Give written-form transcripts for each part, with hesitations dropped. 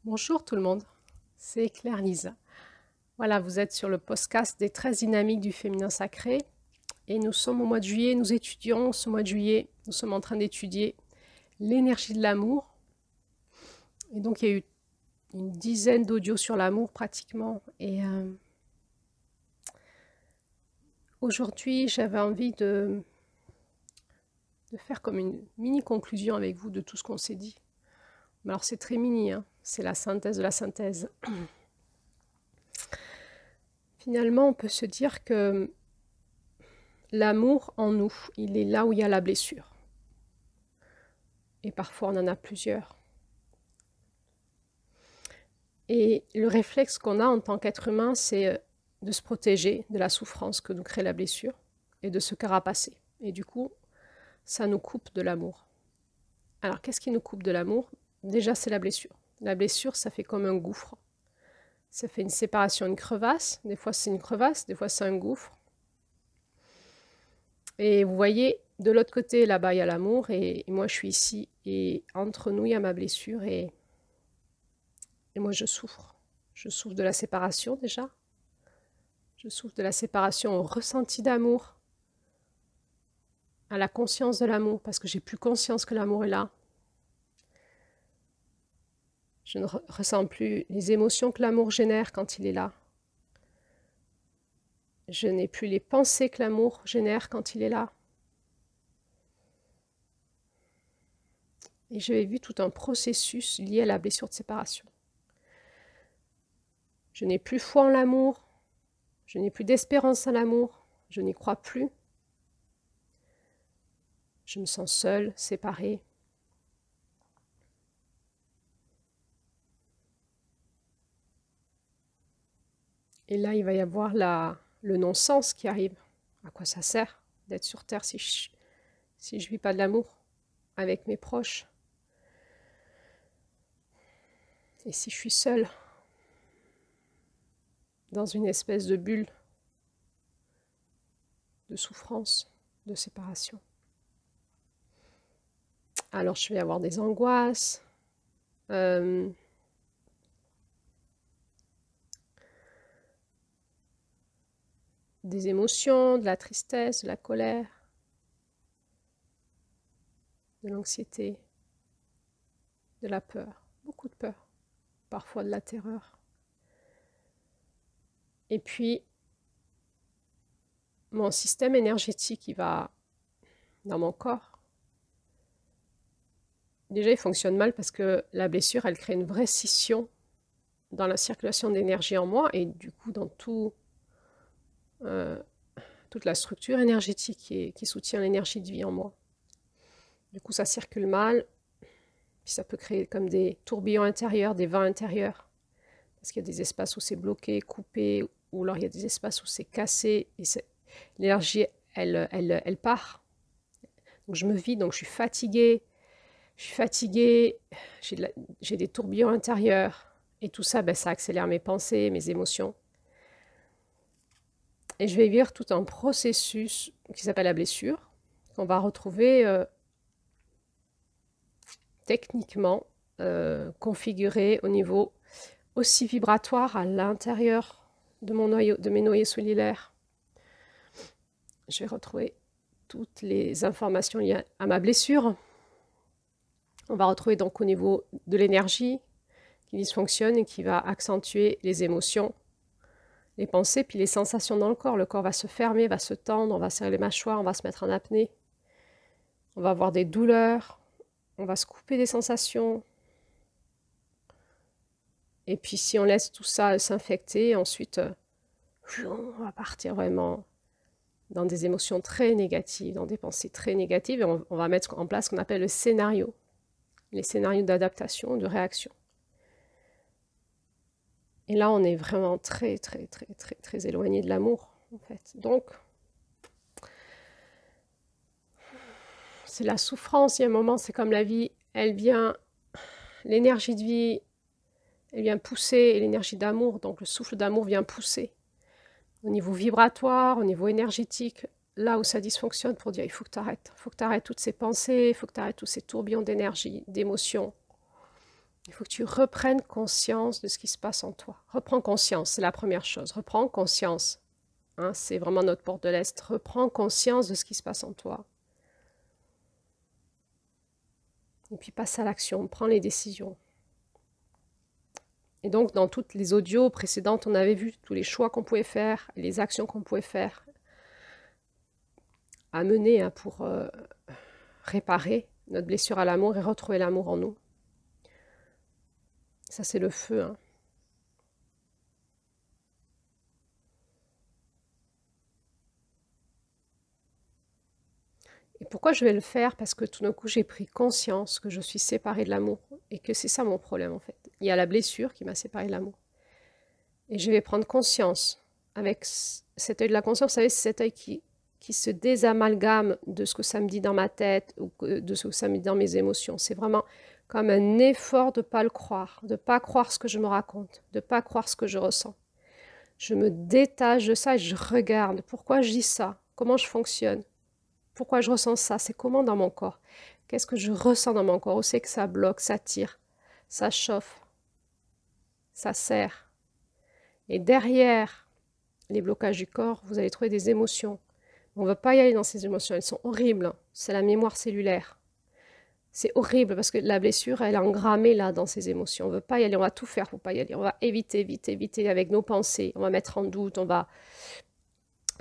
Bonjour tout le monde, c'est Claire Lisa. Voilà, vous êtes sur le podcast des 13 dynamiques du féminin sacré et nous sommes au mois de juillet, nous étudions ce mois de juillet, nous sommes en train d'étudier l'énergie de l'amour. Et donc il y a eu une dizaine d'audios sur l'amour pratiquement. Et aujourd'hui j'avais envie de faire comme une mini conclusion avec vous de tout ce qu'on s'est dit. Mais alors c'est très mini, hein, c'est la synthèse de la synthèse. Finalement, on peut se dire que l'amour en nous, il est là où il y a la blessure. Et parfois, on en a plusieurs. Et le réflexe qu'on a en tant qu'être humain, c'est de se protéger de la souffrance que nous crée la blessure et de se carapacer. Et du coup, ça nous coupe de l'amour. Alors, qu'est-ce qui nous coupe de l'amour? Déjà, c'est la blessure. La blessure, ça fait comme un gouffre. Ça fait une séparation, une crevasse. Des fois, c'est une crevasse, des fois, c'est un gouffre. Et vous voyez, de l'autre côté, là-bas, il y a l'amour, et moi, je suis ici, et entre nous, il y a ma blessure, et moi, je souffre. Je souffre de la séparation, déjà. Je souffre de la séparation au ressenti d'amour, à la conscience de l'amour, parce que j'ai plus conscience que l'amour est là. Je ne ressens plus les émotions que l'amour génère quand il est là. Je n'ai plus les pensées que l'amour génère quand il est là. Et j'ai vu tout un processus lié à la blessure de séparation. Je n'ai plus foi en l'amour, je n'ai plus d'espérance en l'amour, je n'y crois plus. Je me sens seule, séparée. Et là, il va y avoir le non-sens qui arrive. À quoi ça sert d'être sur Terre si je vis pas de l'amour avec mes proches? Et si je suis seule dans une espèce de bulle de souffrance, de séparation? Alors je vais avoir des angoisses, des émotions, de la tristesse, de la colère, de l'anxiété, de la peur, beaucoup de peur, parfois de la terreur. Et puis, mon système énergétique, il va dans mon corps. Déjà, il fonctionne mal parce que la blessure, elle crée une vraie scission dans la circulation d'énergie en moi et du coup dans toute la structure énergétique qui soutient l'énergie de vie en moi. Du coup, ça circule mal, puis ça peut créer comme des tourbillons intérieurs, des vents intérieurs, parce qu'il y a des espaces où c'est bloqué, coupé, ou alors il y a des espaces où c'est cassé, et l'énergie, elle part. Donc je me vide, donc je suis fatiguée, j'ai des tourbillons intérieurs, et tout ça, ben, ça accélère mes pensées, mes émotions. Et je vais vivre tout un processus qui s'appelle la blessure, qu'on va retrouver techniquement configuré au niveau aussi vibratoire à l'intérieur de mes noyaux cellulaires. Je vais retrouver toutes les informations liées à ma blessure. On va retrouver donc au niveau de l'énergie qui dysfonctionne et qui va accentuer les émotions, les pensées, puis les sensations dans le corps. Le corps va se fermer, va se tendre, on va serrer les mâchoires, on va se mettre en apnée. On va avoir des douleurs, on va se couper des sensations. Et puis si on laisse tout ça s'infecter, ensuite, on va partir vraiment dans des émotions très négatives, dans des pensées très négatives, et on va mettre en place ce qu'on appelle le scénario, les scénarios d'adaptation, de réaction. Et là, on est vraiment très, très, très, très, très éloigné de l'amour, en fait. Donc, c'est la souffrance. Il y a un moment, c'est comme la vie, elle vient, l'énergie de vie, elle vient pousser, et l'énergie d'amour, donc le souffle d'amour vient pousser. Au niveau vibratoire, au niveau énergétique, là où ça dysfonctionne, pour dire il faut que tu arrêtes toutes ces pensées, il faut que tu arrêtes tous ces tourbillons d'énergie, d'émotions. Il faut que tu reprennes conscience de ce qui se passe en toi. Reprends conscience, c'est la première chose. Reprends conscience. Hein, c'est vraiment notre porte de l'Est. Reprends conscience de ce qui se passe en toi. Et puis passe à l'action, prends les décisions. Et donc, dans toutes les audios précédentes, on avait vu tous les choix qu'on pouvait faire, les actions qu'on pouvait faire, à mener hein, pour réparer notre blessure à l'amour et retrouver l'amour en nous. Ça, c'est le feu. Hein. Et pourquoi je vais le faire? Parce que tout d'un coup, j'ai pris conscience que je suis séparée de l'amour et que c'est ça mon problème en fait. Il y a la blessure qui m'a séparée de l'amour. Et je vais prendre conscience avec cet œil de la conscience. Vous savez, c'est cet œil qui se désamalgame de ce que ça me dit dans ma tête ou de ce que ça me dit dans mes émotions. C'est vraiment comme un effort de ne pas le croire, de ne pas croire ce que je me raconte, de ne pas croire ce que je ressens. Je me détache de ça et je regarde pourquoi je dis ça, comment je fonctionne, pourquoi je ressens ça, c'est comment dans mon corps, qu'est-ce que je ressens dans mon corps, où c'est que ça bloque, ça tire, ça chauffe, ça serre. Et derrière les blocages du corps, vous allez trouver des émotions. On ne veut pas y aller dans ces émotions, elles sont horribles. C'est la mémoire cellulaire. C'est horrible parce que la blessure, elle est engrammée là dans ces émotions. On ne veut pas y aller, on va tout faire pour ne pas y aller. On va éviter, éviter avec nos pensées. On va mettre en doute, on va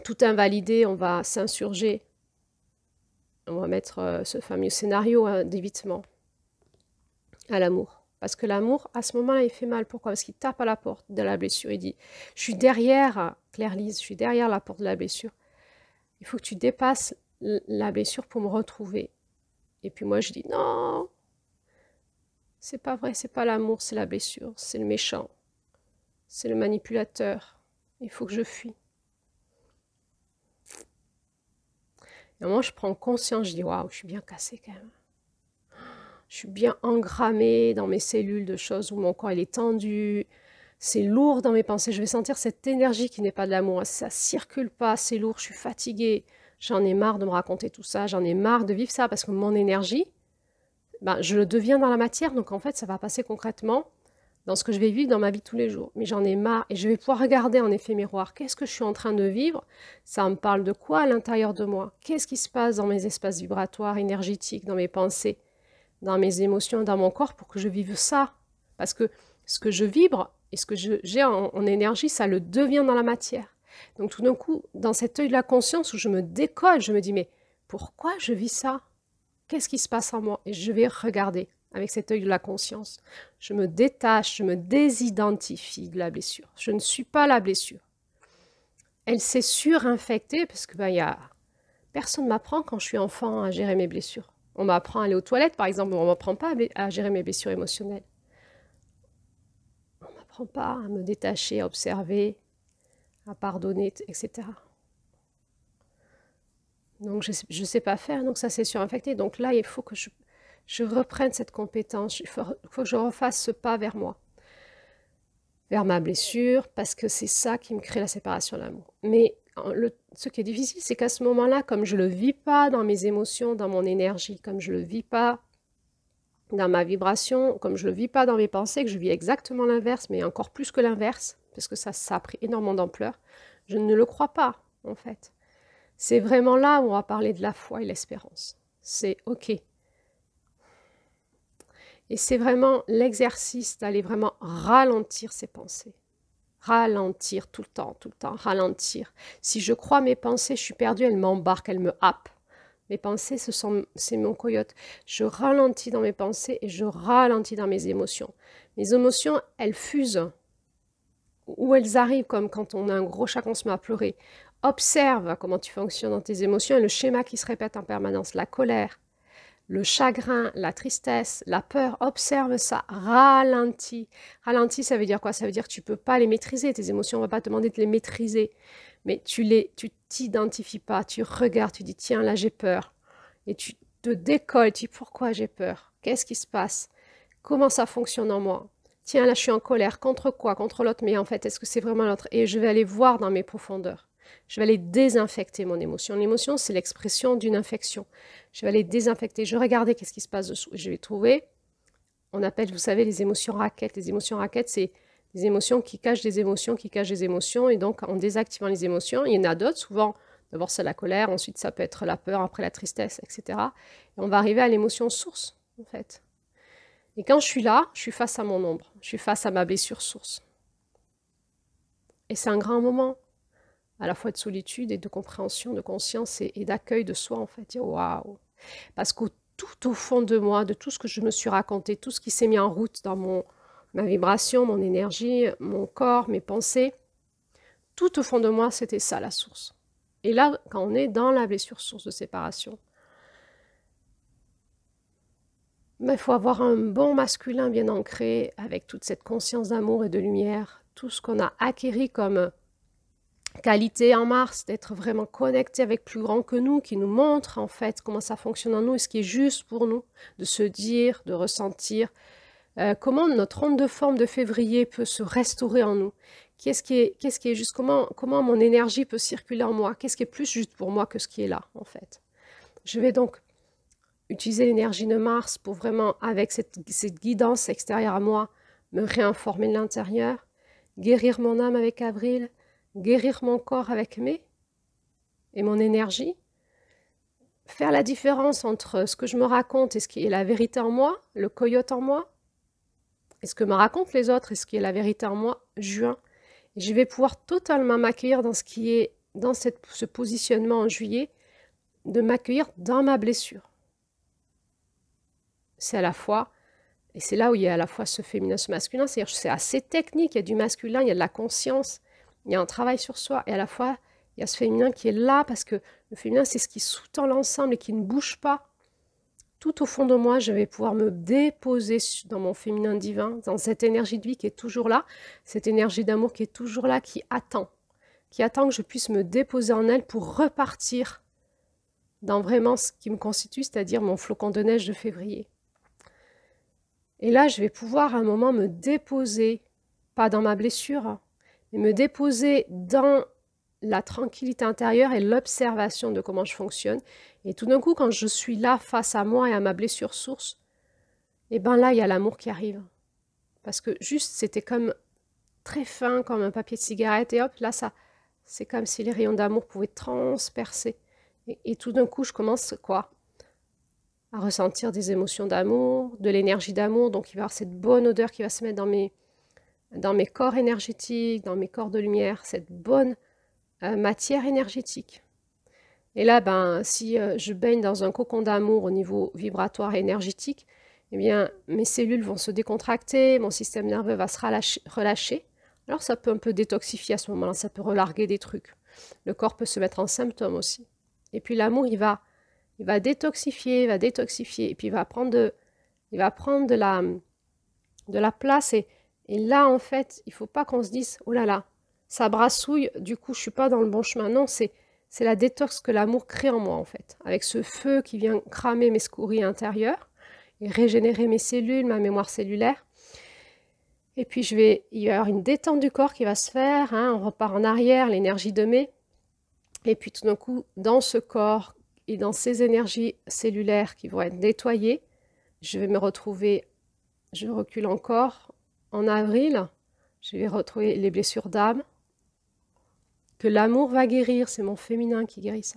tout invalider, on va s'insurger. On va mettre ce fameux scénario hein, d'évitement à l'amour. Parce que l'amour, à ce moment-là, il fait mal. Pourquoi? Parce qu'il tape à la porte de la blessure. Il dit, je suis derrière, Claire-Lise, je suis derrière la porte de la blessure. Il faut que tu dépasses la blessure pour me retrouver. Et puis moi, je dis, non, c'est pas vrai, c'est pas l'amour, c'est la blessure, c'est le méchant, c'est le manipulateur. Il faut que je fuis. Et moi, je prends conscience, je dis, waouh, je suis bien cassée quand même. Je suis bien engrammée dans mes cellules de choses où mon corps il est tendu, c'est lourd dans mes pensées. Je vais sentir cette énergie qui n'est pas de l'amour. Ça circule pas, c'est lourd, je suis fatiguée. J'en ai marre de me raconter tout ça, j'en ai marre de vivre ça parce que mon énergie, ben, je le deviens dans la matière, donc en fait ça va passer concrètement dans ce que je vais vivre dans ma vie tous les jours. Mais j'en ai marre et je vais pouvoir regarder en effet miroir. Qu'est-ce que je suis en train de vivre? Ça me parle de quoi à l'intérieur de moi? Qu'est-ce qui se passe dans mes espaces vibratoires, énergétiques, dans mes pensées, dans mes émotions, dans mon corps pour que je vive ça? Parce que ce que je vibre et ce que j'ai en énergie, ça le devient dans la matière. Donc tout d'un coup, dans cet œil de la conscience où je me décolle, je me dis mais pourquoi je vis ça? Qu'est-ce qui se passe en moi? Et je vais regarder avec cet œil de la conscience. Je me détache, je me désidentifie de la blessure. Je ne suis pas la blessure. Elle s'est surinfectée parce que personne ne m'apprend quand je suis enfant à gérer mes blessures. On m'apprend à aller aux toilettes, par exemple, mais on ne m'apprend pas à gérer mes blessures émotionnelles. On ne m'apprend pas à me détacher, à observer, à pardonner, etc. Donc, je ne sais pas faire, donc ça s'est surinfecté. Donc là, il faut que je reprenne cette compétence, il faut que je refasse ce pas vers moi, vers ma blessure, parce que c'est ça qui me crée la séparation de l'amour. Mais ce qui est difficile, c'est qu'à ce moment-là, comme je ne le vis pas dans mes émotions, dans mon énergie, comme je ne le vis pas dans ma vibration, comme je ne le vis pas dans mes pensées, que je vis exactement l'inverse, mais encore plus que l'inverse, parce que ça a pris énormément d'ampleur, je ne le crois pas, en fait. C'est vraiment là où on va parler de la foi et l'espérance. C'est OK. Et c'est vraiment l'exercice d'aller vraiment ralentir ses pensées. Ralentir tout le temps, ralentir. Si je crois mes pensées, je suis perdue, elles m'embarquent, elles me happent. Mes pensées, c'est mon coyote. Je ralentis dans mes pensées et je ralentis dans mes émotions. Mes émotions, elles fusent. Où elles arrivent, comme quand on a un gros chat, on se met à pleurer. Observe comment tu fonctionnes dans tes émotions et le schéma qui se répète en permanence. La colère, le chagrin, la tristesse, la peur, observe ça, ralentis. Ralentis, ça veut dire quoi? Ça veut dire que tu ne peux pas les maîtriser. Tes émotions, on ne va pas te demander de les maîtriser. Mais tu t'identifies pas, tu regardes, tu dis tiens, là j'ai peur. Et tu te décolles, tu dis pourquoi j'ai peur? Qu'est-ce qui se passe? Comment ça fonctionne en moi? Tiens, là je suis en colère, contre quoi? Contre l'autre, mais en fait, est-ce que c'est vraiment l'autre? Et je vais aller voir dans mes profondeurs. Je vais aller désinfecter mon émotion. L'émotion, c'est l'expression d'une infection. Je vais aller désinfecter. Je vais regarder qu'est-ce qui se passe dessous. Je vais trouver on appelle, vous savez, les émotions raquettes. Les émotions raquettes, c'est des émotions qui cachent des émotions, qui cachent des émotions. Et donc, en désactivant les émotions, il y en a d'autres, souvent, d'abord c'est la colère, ensuite ça peut être la peur, après la tristesse, etc. Et on va arriver à l'émotion source, en fait. Et quand je suis là, je suis face à mon ombre, je suis face à ma blessure source. Et c'est un grand moment, à la fois de solitude et de compréhension, de conscience et d'accueil de soi, en fait. Waouh! Parce que tout au fond de moi, de tout ce que je me suis raconté, tout ce qui s'est mis en route dans ma vibration, mon énergie, mon corps, mes pensées, tout au fond de moi, c'était ça la source. Et là, quand on est dans la blessure source de séparation, il faut avoir un bon masculin bien ancré, avec toute cette conscience d'amour et de lumière, tout ce qu'on a acquéri comme qualité en Mars, d'être vraiment connecté avec plus grand que nous, qui nous montre en fait comment ça fonctionne en nous et ce qui est juste pour nous, de se dire, de ressentir, comment notre onde de forme de février peut se restaurer en nous. Qu'est-ce qui est juste, comment mon énergie peut circuler en moi, qu'est-ce qui est plus juste pour moi que ce qui est là en fait. Je vais donc utiliser l'énergie de Mars pour vraiment, avec cette guidance extérieure à moi, me réinformer de l'intérieur, guérir mon âme avec Avril, guérir mon corps avec Mai et mon énergie, faire la différence entre ce que je me raconte et ce qui est la vérité en moi, le coyote en moi, et ce que me racontent les autres et ce qui est la vérité en moi, juin. Et je vais pouvoir totalement m'accueillir dans ce qui est, dans ce positionnement en juillet, de m'accueillir dans ma blessure. C'est à la fois, et c'est là où il y a à la fois ce féminin, ce masculin, c'est-à-dire que c'est assez technique, il y a du masculin, il y a de la conscience, il y a un travail sur soi, et à la fois, il y a ce féminin qui est là, parce que le féminin, c'est ce qui sous-tend l'ensemble et qui ne bouge pas. Tout au fond de moi, je vais pouvoir me déposer dans mon féminin divin, dans cette énergie de vie qui est toujours là, cette énergie d'amour qui est toujours là, qui attend que je puisse me déposer en elle pour repartir dans vraiment ce qui me constitue, c'est-à-dire mon flocon de neige de février. Et là, je vais pouvoir à un moment me déposer, pas dans ma blessure, mais me déposer dans la tranquillité intérieure et l'observation de comment je fonctionne. Et tout d'un coup, quand je suis là face à moi et à ma blessure source, et bien là, il y a l'amour qui arrive. Parce que juste, c'était comme très fin, comme un papier de cigarette, et hop, là, c'est comme si les rayons d'amour pouvaient transpercer. Et tout d'un coup, je commence quoi ? À ressentir des émotions d'amour, de l'énergie d'amour, donc il va y avoir cette bonne odeur qui va se mettre dans mes corps énergétiques, dans mes corps de lumière, cette bonne matière énergétique. Et là, si je baigne dans un cocon d'amour au niveau vibratoire et énergétique, eh bien, mes cellules vont se décontracter, mon système nerveux va se relâcher. Alors, ça peut un peu détoxifier à ce moment-là, ça peut relarguer des trucs. Le corps peut se mettre en symptômes aussi. Et puis, l'amour, il va détoxifier, et puis il va prendre de la place. Et là, en fait, il ne faut pas qu'on se dise, oh là là, ça brassouille, du coup, je ne suis pas dans le bon chemin. Non, c'est la détox que l'amour crée en moi, en fait, avec ce feu qui vient cramer mes scories intérieures et régénérer mes cellules, ma mémoire cellulaire. Et puis, il va y avoir une détente du corps qui va se faire, on repart en arrière, l'énergie de mai. Et puis, tout d'un coup, dans ce corps et dans ces énergies cellulaires qui vont être nettoyées, je vais me retrouver, je recule encore, en avril, je vais retrouver les blessures d'âme, que l'amour va guérir, c'est mon féminin qui guérit ça.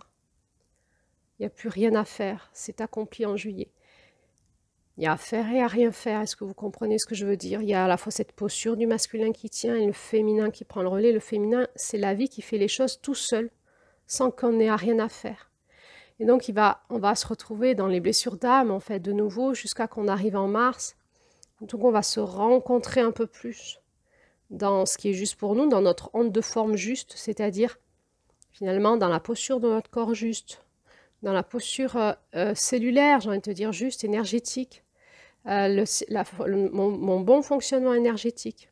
Il n'y a plus rien à faire, c'est accompli en juillet. Il y a à faire et à rien faire, est-ce que vous comprenez ce que je veux dire? Il y a à la fois cette posture du masculin qui tient et le féminin qui prend le relais. Le féminin, c'est la vie qui fait les choses tout seul, sans qu'on ait à rien à faire. Et donc, on va se retrouver dans les blessures d'âme, en fait, de nouveau, jusqu'à qu'on arrive en mars. Donc, on va se rencontrer un peu plus dans ce qui est juste pour nous, dans notre onde de forme juste, c'est-à-dire, finalement, dans la posture de notre corps juste, dans la posture cellulaire, j'ai envie de te dire juste, énergétique, mon bon fonctionnement énergétique.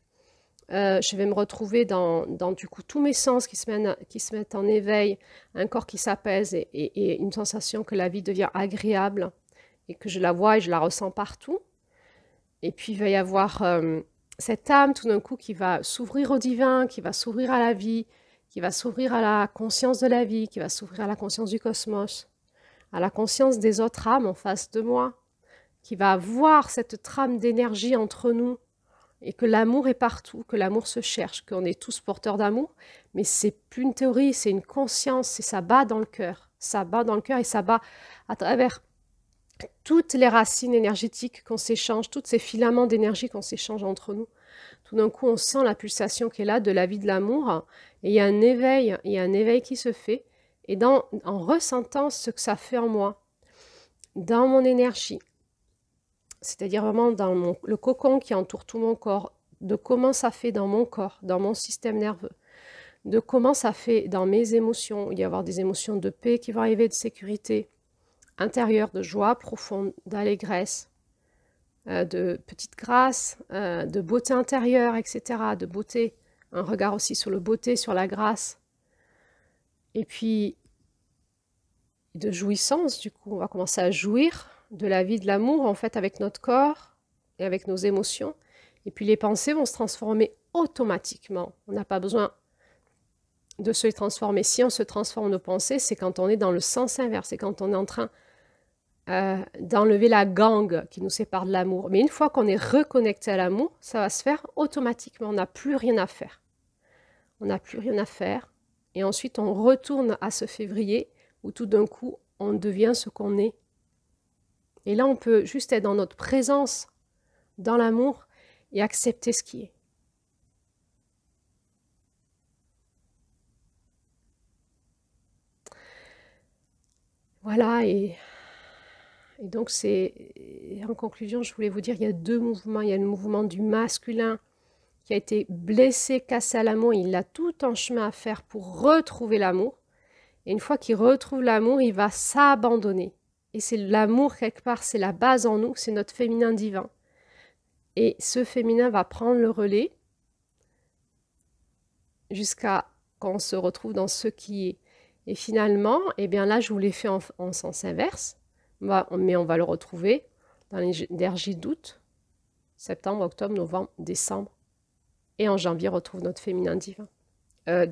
Je vais me retrouver dans du coup tous mes sens qui se mettent en éveil, un corps qui s'apaise et une sensation que la vie devient agréable et que je la vois et je la ressens partout. Et puis il va y avoir cette âme tout d'un coup qui va s'ouvrir au divin, qui va s'ouvrir à la vie, qui va s'ouvrir à la conscience de la vie, qui va s'ouvrir à la conscience du cosmos, à la conscience des autres âmes en face de moi, qui va voir cette trame d'énergie entre nous et que l'amour est partout, que l'amour se cherche, qu'on est tous porteurs d'amour, mais c'est plus une théorie, c'est une conscience, et ça bat dans le cœur. Ça bat dans le cœur et ça bat à travers toutes les racines énergétiques qu'on s'échange, tous ces filaments d'énergie qu'on s'échange entre nous. Tout d'un coup, on sent la pulsation qui est là de la vie de l'amour, et il y a un éveil qui se fait, et en ressentant ce que ça fait en moi, dans mon énergie, c'est-à-dire vraiment dans le cocon qui entoure tout mon corps, de comment ça fait dans mon corps, dans mon système nerveux, de comment ça fait dans mes émotions. Il y avoir des émotions de paix qui vont arriver, de sécurité intérieure, de joie profonde, d'allégresse, de petite grâce, de beauté intérieure, etc., de beauté, un regard aussi sur le beauté, sur la grâce, et puis de jouissance. Du coup, on va commencer à jouir de la vie de l'amour, en fait, avec notre corps et avec nos émotions. Et puis les pensées vont se transformer automatiquement. On n'a pas besoin de se transformer. Si on se transforme nos pensées, c'est quand on est dans le sens inverse, c'est quand on est en train d'enlever la gangue qui nous sépare de l'amour. Mais une fois qu'on est reconnecté à l'amour, ça va se faire automatiquement. On n'a plus rien à faire. On n'a plus rien à faire. Et ensuite, on retourne à ce février où tout d'un coup, on devient ce qu'on est. Et là, on peut juste être dans notre présence, dans l'amour, et accepter ce qui est. Voilà, et donc en conclusion, je voulais vous dire, il y a deux mouvements. Il y a le mouvement du masculin qui a été blessé, cassé à l'amour. Il a tout un chemin à faire pour retrouver l'amour. Et une fois qu'il retrouve l'amour, il va s'abandonner. Et c'est l'amour, quelque part, c'est la base en nous, c'est notre féminin divin. Et ce féminin va prendre le relais jusqu'à qu'on se retrouve dans ce qui est. Et finalement, eh bien là, je vous l'ai fait en sens inverse, mais on va le retrouver dans l'énergie d'août, septembre, octobre, novembre, décembre. Et en janvier, on retrouve notre féminin divin. Et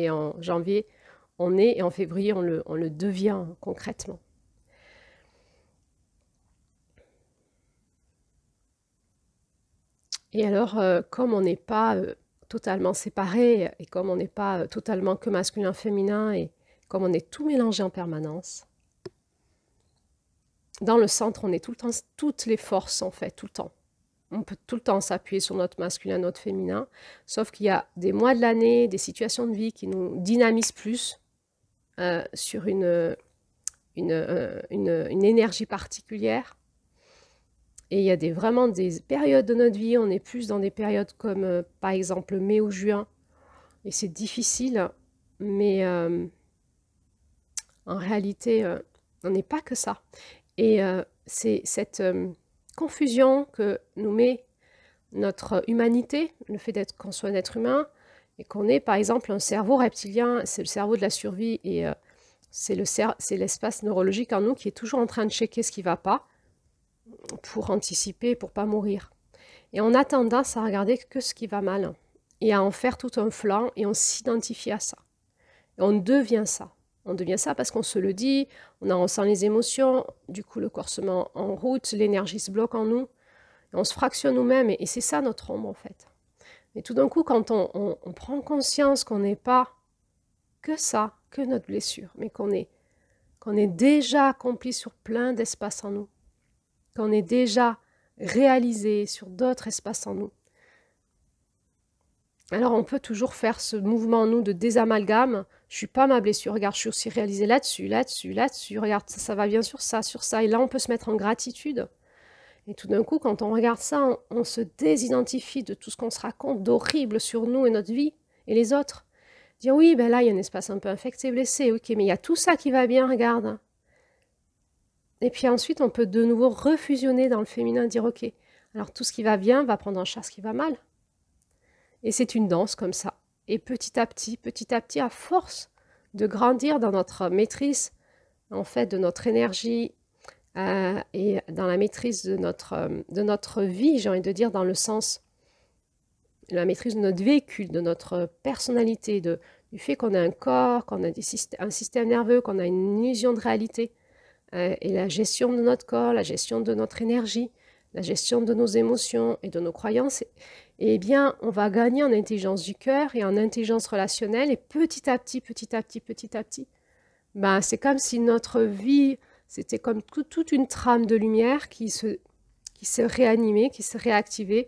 en janvier, on est, et en février, on le devient concrètement. Et alors, comme on n'est pas totalement séparés, et comme on n'est pas totalement que masculin-féminin, et comme on est tout mélangé en permanence, dans le centre, on est tout le temps, toutes les forces sont faites, tout le temps. On peut tout le temps s'appuyer sur notre masculin, notre féminin, sauf qu'il y a des mois de l'année, des situations de vie qui nous dynamisent plus sur une énergie particulière. Et il y a vraiment des périodes de notre vie, on est plus dans des périodes comme par exemple mai ou juin, et c'est difficile, mais en réalité, on n'est pas que ça. Et c'est cette confusion que nous met notre humanité, le fait qu'on soit un être humain, et qu'on ait par exemple un cerveau reptilien, c'est le cerveau de la survie, et c'est l'espace neurologique en nous qui est toujours en train de checker ce qui ne va pas, pour anticiper, pour ne pas mourir. Et on a tendance à regarder que ce qui va mal, et à en faire tout un flanc, et on s'identifie à ça. Et on devient ça. On devient ça parce qu'on se le dit, on en ressent les émotions, du coup le corps se met en route, l'énergie se bloque en nous, et on se fractionne nous-mêmes, et c'est ça notre ombre en fait. Mais tout d'un coup, quand on prend conscience qu'on n'est pas que ça, que notre blessure, mais qu'on est déjà accompli sur plein d'espaces en nous, qu'on est déjà réalisé sur d'autres espaces en nous. Alors on peut toujours faire ce mouvement en nous de désamalgame. Je ne suis pas ma blessure, regarde, je suis aussi réalisée là-dessus, là-dessus, là-dessus, regarde, ça va bien sur ça, et là on peut se mettre en gratitude. Et tout d'un coup, quand on regarde ça, on se désidentifie de tout ce qu'on se raconte d'horrible sur nous et notre vie et les autres. Dire oui, ben là il y a un espace un peu infecté, blessé, ok, mais il y a tout ça qui va bien, regarde. Et puis ensuite, on peut de nouveau refusionner dans le féminin, dire ok, alors tout ce qui va bien va prendre en charge ce qui va mal. Et c'est une danse comme ça. Et petit à petit, à force de grandir dans notre maîtrise, en fait, de notre énergie et dans la maîtrise de notre vie, j'ai envie de dire, dans le sens, la maîtrise de notre véhicule, de notre personnalité, du fait qu'on a un corps, qu'on a un système nerveux, qu'on a une illusion de réalité, et la gestion de notre corps, la gestion de notre énergie, la gestion de nos émotions et de nos croyances, eh bien, on va gagner en intelligence du cœur et en intelligence relationnelle. Et petit à petit, ben, c'est comme si notre vie, c'était comme toute une trame de lumière qui se réanimait, qui se réactivait.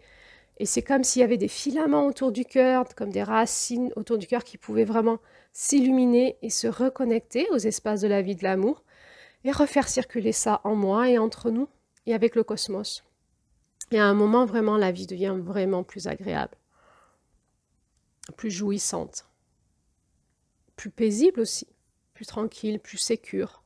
Et c'est comme s'il y avait des filaments autour du cœur, comme des racines autour du cœur qui pouvaient vraiment s'illuminer et se reconnecter aux espaces de la vie de l'amour et refaire circuler ça en moi et entre nous et avec le cosmos. Et à un moment, vraiment, la vie devient vraiment plus agréable, plus jouissante, plus paisible aussi, plus tranquille, plus sécure.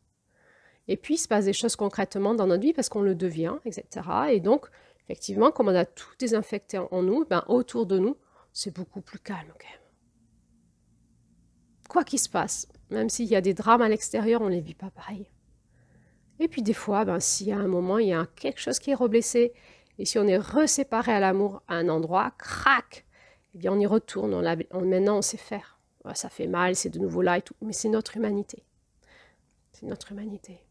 Et puis, il se passe des choses concrètement dans notre vie parce qu'on le devient, etc. Et donc, effectivement, comme on a tout désinfecté en nous, ben, autour de nous, c'est beaucoup plus calme quand même. Quoi qu'il se passe, même s'il y a des drames à l'extérieur, on ne les vit pas pareil. Et puis des fois, ben, s'il y a un moment, il y a quelque chose qui est reblessé, et si on est reséparé à l'amour à un endroit, crac, eh bien on y retourne, maintenant on sait faire. Ouais, ça fait mal, c'est de nouveau là et tout, mais c'est notre humanité. C'est notre humanité.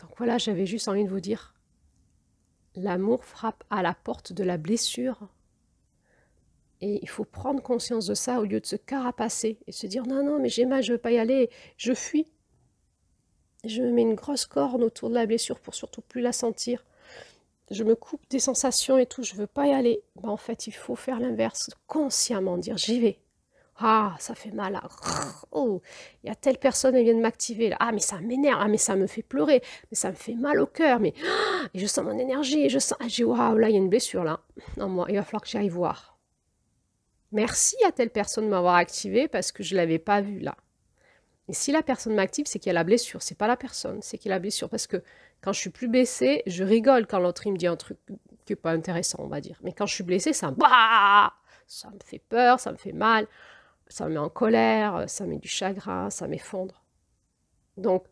Donc voilà, j'avais juste envie de vous dire, l'amour frappe à la porte de la blessure. Et il faut prendre conscience de ça au lieu de se carapacer et se dire « Non, non, mais j'ai mal, je ne veux pas y aller, je fuis. » Je me mets une grosse corne autour de la blessure pour surtout plus la sentir. Je me coupe des sensations et tout, je ne veux pas y aller. Ben, en fait, il faut faire l'inverse, consciemment dire « J'y vais. » Ah, ça fait mal là. Oh, il y a telle personne, elle vient de m'activer là. Ah, mais ça m'énerve. Ah, mais ça me fait pleurer. Mais ça me fait mal au cœur. Mais et je sens mon énergie. Et je sens. Ah, waouh, là, il y a une blessure là. Non, moi, il va falloir que j'aille voir. Merci à telle personne de m'avoir activé parce que je ne l'avais pas vue là. Et si la personne m'active, c'est qu'il y a la blessure. C'est pas la personne, c'est qu'il y a la blessure. Parce que quand je suis plus blessée, je rigole quand l'autre il me dit un truc qui n'est pas intéressant, on va dire. Mais quand je suis blessée, ça me fait peur, ça me fait mal. Ça me met en colère, ça me met du chagrin, ça m'effondre. Donc,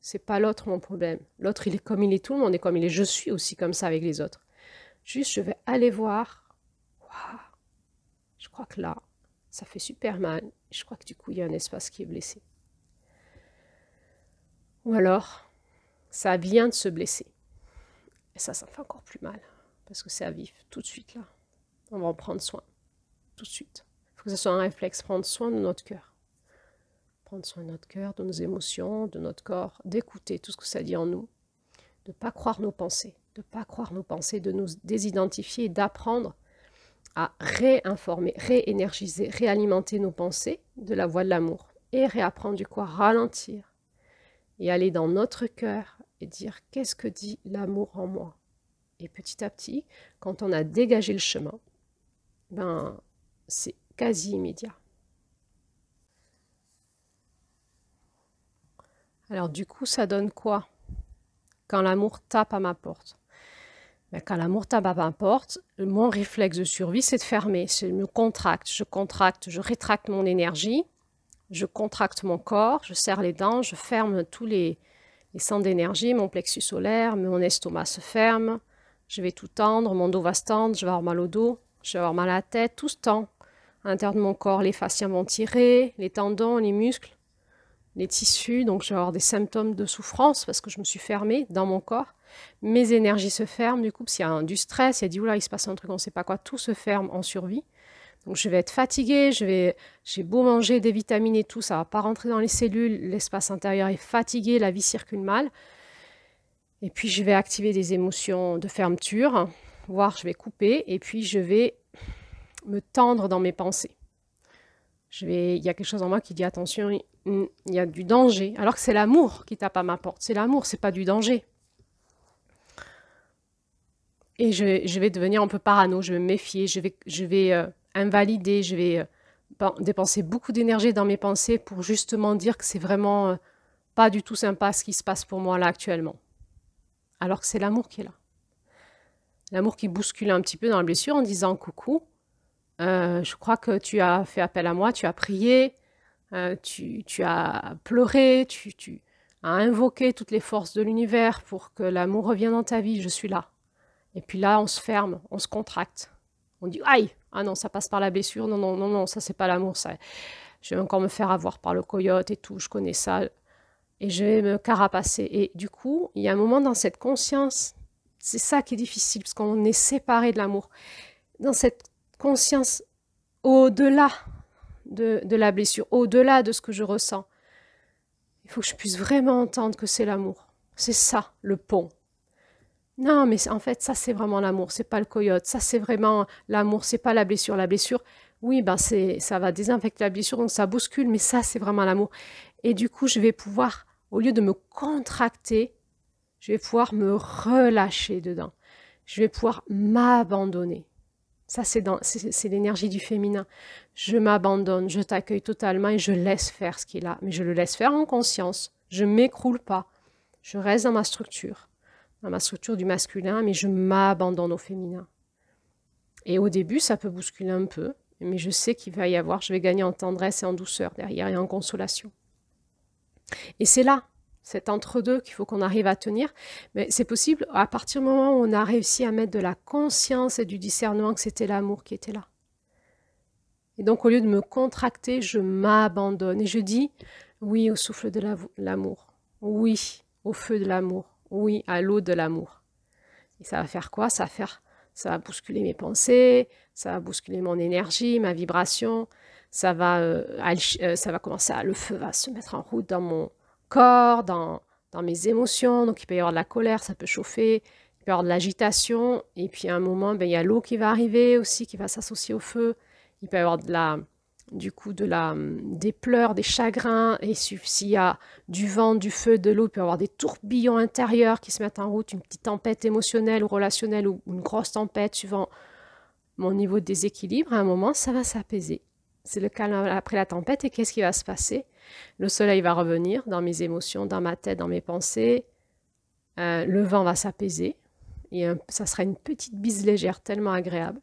c'est pas l'autre mon problème. L'autre, il est comme il est, tout le monde est comme il est. Je suis aussi comme ça avec les autres. Juste, je vais aller voir. Waouh, je crois que là, ça fait super mal. Je crois que du coup, il y a un espace qui est blessé. Ou alors, ça vient de se blesser. Et ça me fait encore plus mal. Parce que c'est à vif, tout de suite là. On va en prendre soin. Tout de suite. Il faut que ce soit un réflexe, prendre soin de notre cœur. Prendre soin de notre cœur, de nos émotions, de notre corps, d'écouter tout ce que ça dit en nous, de ne pas croire nos pensées, de nous désidentifier et d'apprendre à réinformer, réénergiser, réalimenter nos pensées de la voie de l'amour et réapprendre du coup à ralentir et aller dans notre cœur et dire qu'est-ce que dit l'amour en moi. Et petit à petit, quand on a dégagé le chemin, ben, c'est quasi immédiat. Alors du coup, ça donne quoi quand l'amour tape à ma porte? Ben, quand l'amour tape à ma porte, mon réflexe de survie, c'est de fermer. Je me contracte, je rétracte mon énergie, je contracte mon corps, je serre les dents, je ferme tous les centres d'énergie, mon plexus solaire, mon estomac se ferme, je vais tout tendre, mon dos va se tendre, je vais avoir mal au dos, je vais avoir mal à la tête, tout se tend. À l'intérieur de mon corps, les fascias vont tirer, les tendons, les muscles, les tissus, donc je vais avoir des symptômes de souffrance parce que je me suis fermée dans mon corps. Mes énergies se ferment, du coup, s'il y a du stress, il y a dit, oula, il se passe un truc, on ne sait pas quoi, tout se ferme en survie. Donc je vais être fatiguée, j'ai beau manger des vitamines et tout, ça ne va pas rentrer dans les cellules, l'espace intérieur est fatigué, la vie circule mal. Et puis je vais activer des émotions de fermeture, voire je vais couper, et puis je vais me tendre dans mes pensées. Il y a quelque chose en moi qui dit attention, il y a du danger, alors que c'est l'amour qui tape à ma porte. C'est l'amour, c'est pas du danger. Et je vais devenir un peu parano, je vais me méfier, je vais invalider, je vais dépenser beaucoup d'énergie dans mes pensées pour justement dire que c'est vraiment pas du tout sympa ce qui se passe pour moi là actuellement. Alors que c'est l'amour qui est là. L'amour qui bouscule un petit peu dans la blessure en disant coucou, je crois que tu as fait appel à moi, tu as prié, tu as pleuré, tu as invoqué toutes les forces de l'univers pour que l'amour revienne dans ta vie, je suis là. Et puis là, on se ferme, on se contracte. On dit aïe, ah non, ça passe par la blessure, non, non, non, non, ça c'est pas l'amour, ça. Je vais encore me faire avoir par le coyote et tout, je connais ça. et je vais me carapacer. Et du coup, il y a un moment dans cette conscience, c'est ça qui est difficile, parce qu'on est séparé de l'amour. Dans cette conscience au-delà de la blessure, au-delà de ce que je ressens, il faut que je puisse vraiment entendre que c'est l'amour. C'est ça, le pont. Non, mais en fait, ça, c'est vraiment l'amour. C'est pas le coyote. Ça, c'est vraiment l'amour. C'est pas la blessure. La blessure, oui, ben ça va désinfecter la blessure, donc ça bouscule, mais ça, c'est vraiment l'amour. Et du coup, je vais pouvoir, au lieu de me contracter, je vais pouvoir me relâcher dedans. Je vais pouvoir m'abandonner. Ça, c'est l'énergie du féminin. Je m'abandonne, je t'accueille totalement et je laisse faire ce qu'il a. Mais je le laisse faire en conscience. Je ne m'écroule pas. Je reste dans ma structure du masculin, mais je m'abandonne au féminin. Et au début, ça peut bousculer un peu, mais je sais qu'il va y avoir, je vais gagner en tendresse et en douceur derrière et en consolation. Et c'est là, cet entre-deux qu'il faut qu'on arrive à tenir. Mais c'est possible à partir du moment où on a réussi à mettre de la conscience et du discernement que c'était l'amour qui était là. Et donc, au lieu de me contracter, je m'abandonne et je dis oui au souffle de l'amour, oui au feu de l'amour, oui à l'eau de l'amour. Et ça va faire quoi? Ça va bousculer mes pensées, ça va bousculer mon énergie, ma vibration, ça va commencer le feu va se mettre en route dans mon corps, dans mes émotions. Donc il peut y avoir de la colère, ça peut chauffer, il peut y avoir de l'agitation, et puis à un moment, il y a l'eau qui va arriver aussi, qui va s'associer au feu. Il peut y avoir des pleurs, des chagrins, et s'il y a du vent, du feu, de l'eau, il peut y avoir des tourbillons intérieurs qui se mettent en route, une petite tempête émotionnelle ou relationnelle ou une grosse tempête suivant mon niveau de déséquilibre. À un moment, ça va s'apaiser. C'est le calme après la tempête, et qu'est-ce qui va se passer? Le soleil va revenir dans mes émotions, dans ma tête, dans mes pensées. Le vent va s'apaiser, et ça sera une petite bise légère tellement agréable.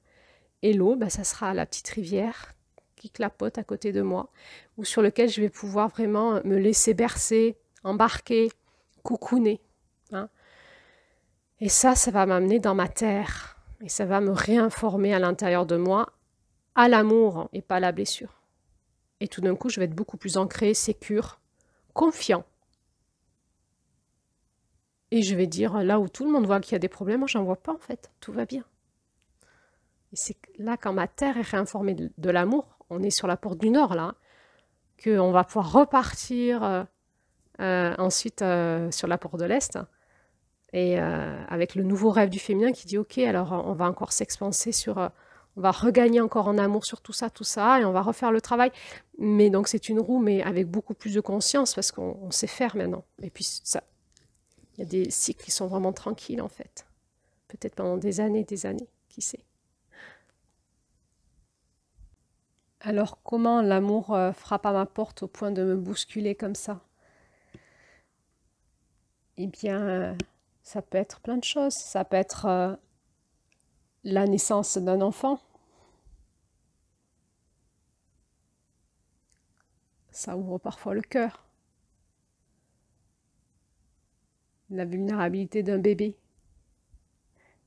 Et l'eau, ça sera la petite rivière qui clapote à côté de moi, ou sur lequel je vais pouvoir vraiment me laisser bercer, embarquer, coucouner. Hein. Et ça va m'amener dans ma terre, et ça va me réinformer à l'intérieur de moi, à l'amour et pas à la blessure. Et tout d'un coup, je vais être beaucoup plus ancré, sécure, confiant. Et je vais dire, là où tout le monde voit qu'il y a des problèmes, moi j'en vois pas en fait, tout va bien. Et c'est là, quand ma terre est réinformée de l'amour, on est sur la porte du Nord là, qu'on va pouvoir repartir ensuite sur la porte de l'Est, et avec le nouveau rêve du féminin qui dit ok, alors on va encore s'expanser on va regagner encore en amour sur tout ça, et on va refaire le travail. Mais donc c'est une roue, mais avec beaucoup plus de conscience, parce qu'on sait faire maintenant. Et puis ça, il y a des cycles qui sont vraiment tranquilles en fait. Peut-être pendant des années, qui sait. Alors comment l'amour frappe à ma porte au point de me bousculer comme ça? Eh bien, ça peut être plein de choses. Ça peut être la naissance d'un enfant. Ça ouvre parfois le cœur. La vulnérabilité d'un bébé.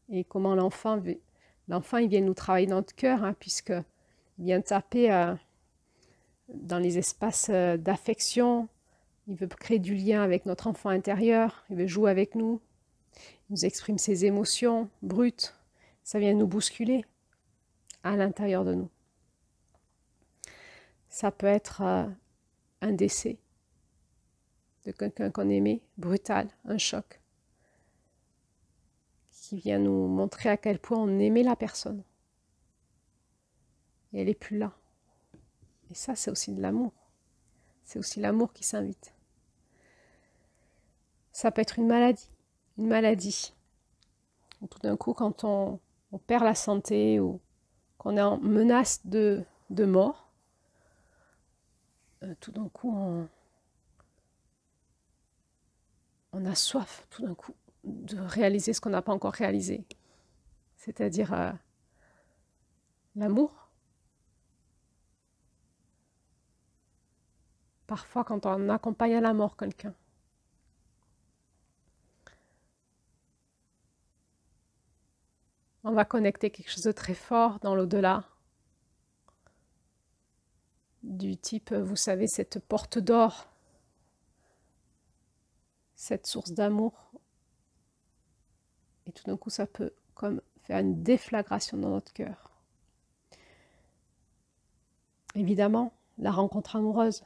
Et comment l'enfant, il vient nous travailler dans notre cœur, hein, puisqu'il vient taper dans les espaces d'affection. Il veut créer du lien avec notre enfant intérieur. Il veut jouer avec nous. Il nous exprime ses émotions brutes. Ça vient nous bousculer à l'intérieur de nous. Ça peut être un décès de quelqu'un qu'on aimait, brutal, un choc, qui vient nous montrer à quel point on aimait la personne. Et elle n'est plus là. Et ça, c'est aussi de l'amour. C'est aussi l'amour qui s'invite. Ça peut être une maladie. Une maladie. Et tout d'un coup, quand on perd la santé ou qu'on est en menace de mort, tout d'un coup, on a soif, tout d'un coup, de réaliser ce qu'on n'a pas encore réalisé. C'est-à-dire l'amour. Parfois, quand on accompagne à la mort quelqu'un, on va connecter quelque chose de très fort dans l'au-delà. Du type, vous savez, cette porte d'or cette source d'amour. Et tout d'un coup, ça peut comme faire une déflagration dans notre cœur. Évidemment, la rencontre amoureuse.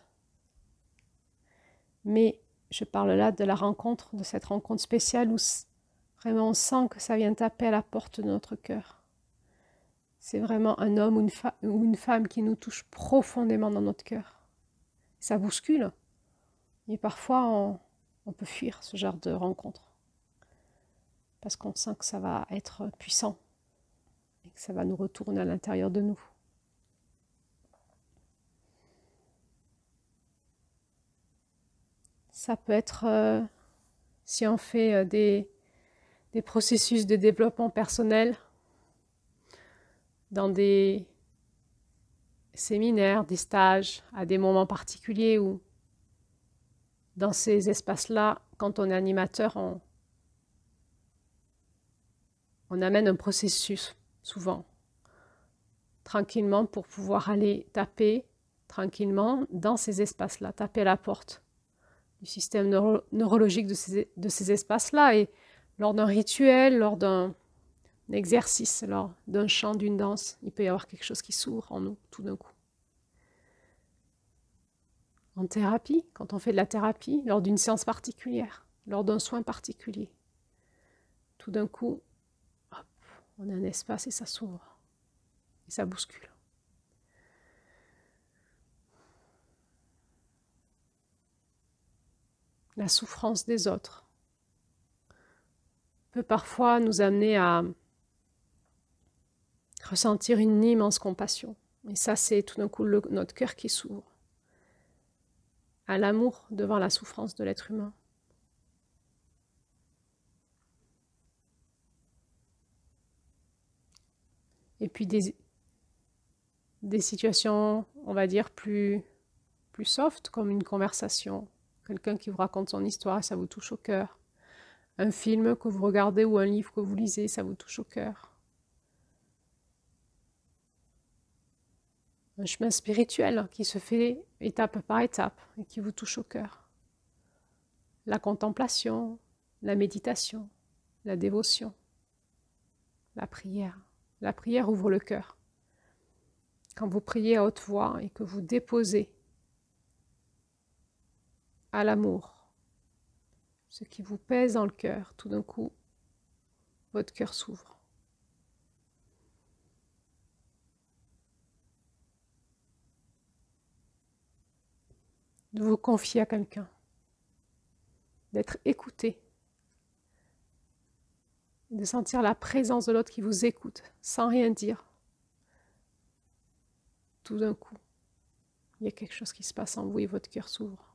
Mais je parle là de la rencontre, de cette rencontre spéciale où vraiment on sent que ça vient taper à la porte de notre cœur. C'est vraiment un homme ou une femme qui nous touche profondément dans notre cœur. Ça bouscule. Et parfois, on peut fuir ce genre de rencontre. Parce qu'on sent que ça va être puissant. Et que ça va nous retourner à l'intérieur de nous. Ça peut être, si on fait des processus de développement personnel, dans des séminaires, des stages, à des moments particuliers où, dans ces espaces-là, quand on est animateur, on amène un processus, souvent, tranquillement, pour pouvoir aller taper, tranquillement, dans ces espaces-là, taper à la porte du système neurologique de ces espaces-là. Et lors d'un rituel, lors d'un exercice, lors d'un chant, d'une danse, il peut y avoir quelque chose qui s'ouvre en nous, tout d'un coup. En thérapie, quand on fait de la thérapie, lors d'une séance particulière, lors d'un soin particulier, tout d'un coup, hop, on a un espace et ça s'ouvre. Et ça bouscule. La souffrance des autres peut parfois nous amener à ressentir une immense compassion. Et ça, c'est tout d'un coup notre cœur qui s'ouvre à l'amour devant la souffrance de l'être humain. Et puis des situations, on va dire, plus soft, comme une conversation. Quelqu'un qui vous raconte son histoire, ça vous touche au cœur. Un film que vous regardez ou un livre que vous lisez, ça vous touche au cœur. Un chemin spirituel qui se fait étape par étape et qui vous touche au cœur. La contemplation, la méditation, la dévotion, la prière. La prière ouvre le cœur. Quand vous priez à haute voix et que vous déposez à l'amour ce qui vous pèse dans le cœur, tout d'un coup, votre cœur s'ouvre. De vous confier à quelqu'un, d'être écouté, de sentir la présence de l'autre qui vous écoute, sans rien dire. Tout d'un coup, il y a quelque chose qui se passe en vous et votre cœur s'ouvre.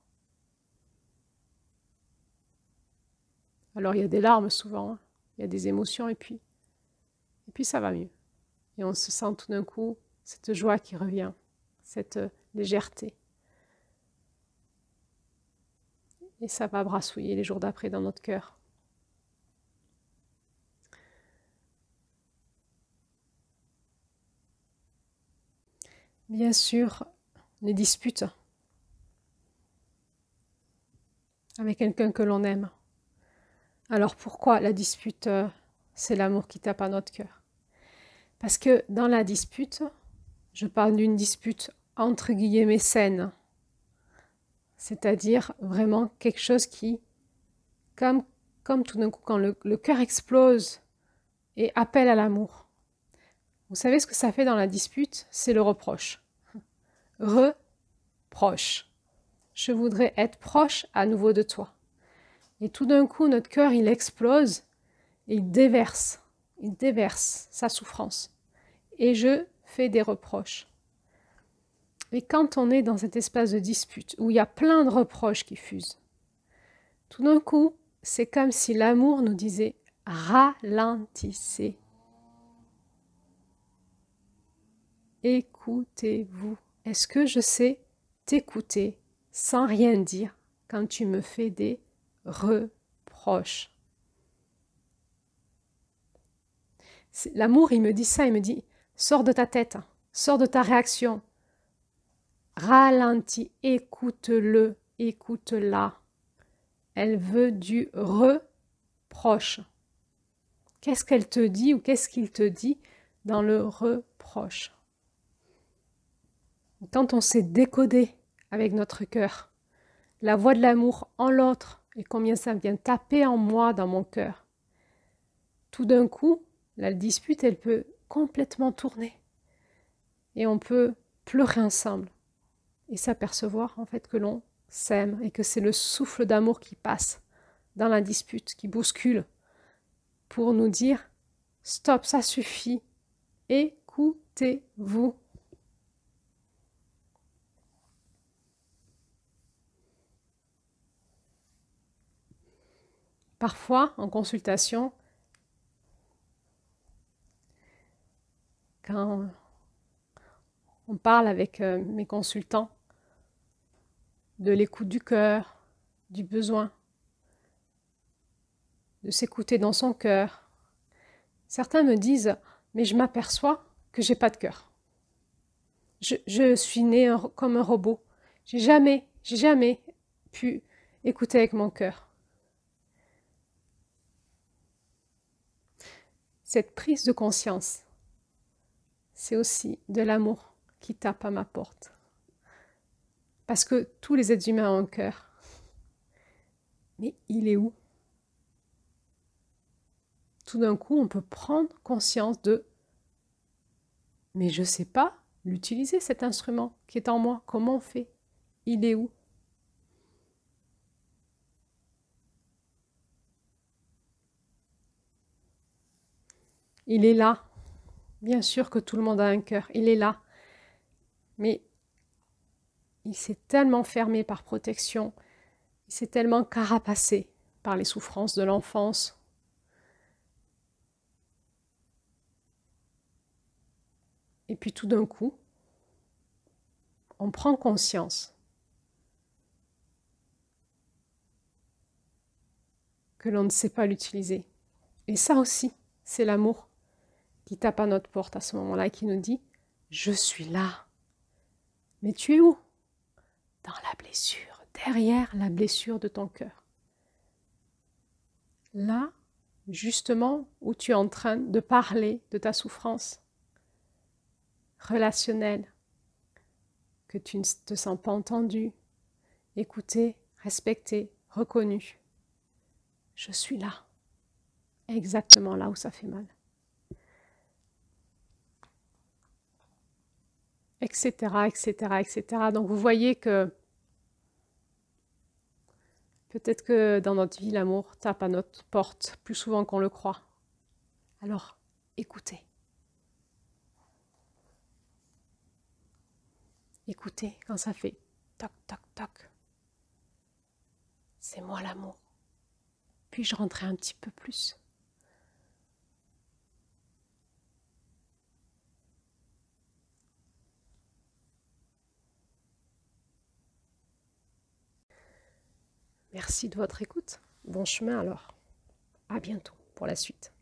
Alors il y a des larmes souvent, hein. Il y a des émotions et puis ça va mieux. Et on se sent tout d'un coup cette joie qui revient, cette légèreté. Et ça va brassouiller les jours d'après dans notre cœur. Bien sûr, les disputes avec quelqu'un que l'on aime. Alors pourquoi la dispute, c'est l'amour qui tape à notre cœur? Parce que dans la dispute, je parle d'une dispute entre guillemets saine. C'est-à-dire vraiment quelque chose qui, comme tout d'un coup, quand le cœur explose et appelle à l'amour. Vous savez ce que ça fait dans la dispute? C'est le reproche. Reproche. Je voudrais être proche à nouveau de toi. Et tout d'un coup, notre cœur, il explose et il déverse sa souffrance. Et je fais des reproches. Et quand on est dans cet espace de dispute, où il y a plein de reproches qui fusent, tout d'un coup, c'est comme si l'amour nous disait « ralentissez ». Écoutez-vous. Est-ce que je sais t'écouter sans rien dire quand tu me fais des reproches? L'amour, il me dit ça, il me dit « sors de ta tête, sors de ta réaction, ralentis, écoute-le, écoute-la. elle veut du reproche. Qu'est-ce qu'elle te dit ou qu'est-ce qu'il te dit dans le reproche? Quand on s'est décodé avec notre cœur, la voix de l'amour en l'autre et combien ça vient taper en moi, dans mon cœur, tout d'un coup, la dispute, elle peut complètement tourner. Et on peut pleurer ensemble et s'apercevoir en fait que l'on s'aime et que c'est le souffle d'amour qui passe dans la dispute, qui bouscule pour nous dire « Stop, ça suffit, écoutez-vous ». Parfois, en consultation, quand on parle avec mes consultants de l'écoute du cœur, du besoin, de s'écouter dans son cœur, certains me disent « mais je m'aperçois que j'ai pas de cœur. Je suis né comme un robot. J'ai jamais pu écouter avec mon cœur. » Cette prise de conscience, c'est aussi de l'amour qui tape à ma porte. Parce que tous les êtres humains ont un cœur. Mais il est où? Tout d'un coup, on peut prendre conscience de « mais je ne sais pas l'utiliser, cet instrument qui est en moi. Comment on fait? Il est où ?» Il est là. Bien sûr que tout le monde a un cœur. Il est là. Mais il s'est tellement fermé par protection. Il s'est tellement carapacé par les souffrances de l'enfance. Et puis tout d'un coup, on prend conscience que l'on ne sait pas l'utiliser. Et ça aussi, c'est l'amour qui tape à notre porte à ce moment-là et qui nous dit « Je suis là. » Mais tu es où? Dans la blessure, derrière la blessure de ton cœur. Là, justement, où tu es en train de parler de ta souffrance relationnelle, que tu ne te sens pas entendu, écouté, respecté, reconnu. Je suis là, exactement là où ça fait mal. Etc., etc., etc. Donc vous voyez que peut-être que dans notre vie, l'amour tape à notre porte plus souvent qu'on le croit. Alors, écoutez. Écoutez quand ça fait toc, toc, toc. C'est moi l'amour. Puis-je rentrer un petit peu plus? Merci de votre écoute. Bon chemin alors. À bientôt pour la suite.